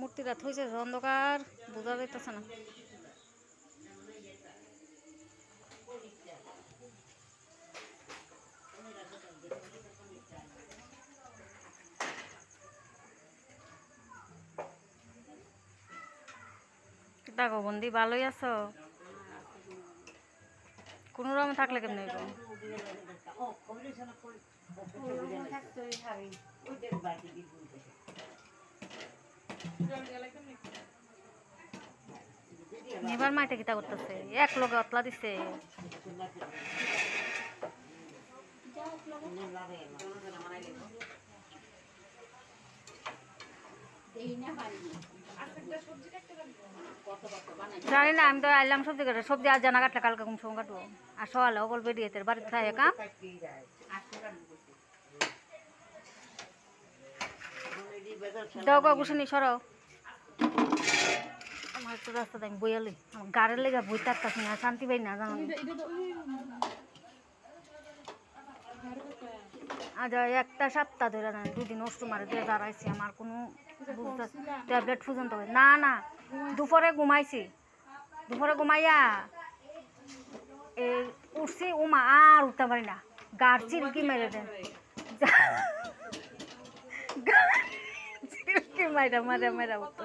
মূর্তিটা থইছে অন্ধকার বোঝা যাইতেছে না। দেখো বন্দি ভালোই আছো? কোনো রকম থাকলে কেমন হইব? এবার মাইতে কিতা করতেছে? এক লগে অতলা দিছে। জানি না, আমি তো আইলাম সবজি কাটে। সবজি আজ জানা কাটলে কালকে কোন সময় কাটবো। আর সকালে অকল বেরিয়েছে বাড়িতে থাকে কাম। দাও গো গুছানি সরাও। আমার একটু রাস্তাতে আমি বইয়ালি আমার গাড়ির লেগে বই থাকতেছি না, শান্তি পাই না জানো। আজ একটা সপ্তাহ ধরে না, 2 দিন ওষুধ মারে দিয়ে দাঁড়াইছি। আমার কোনো ট্যাবলেট পর্যন্ত না না। দুপুরে ঘুমাইছি, দুপুরে ঘুমাইয়া উঠছি উমা আর উঠতে পারি না। গাড় চিলকি মেরে দেন, চিলকি মাইরা মারা মারা উঠতে।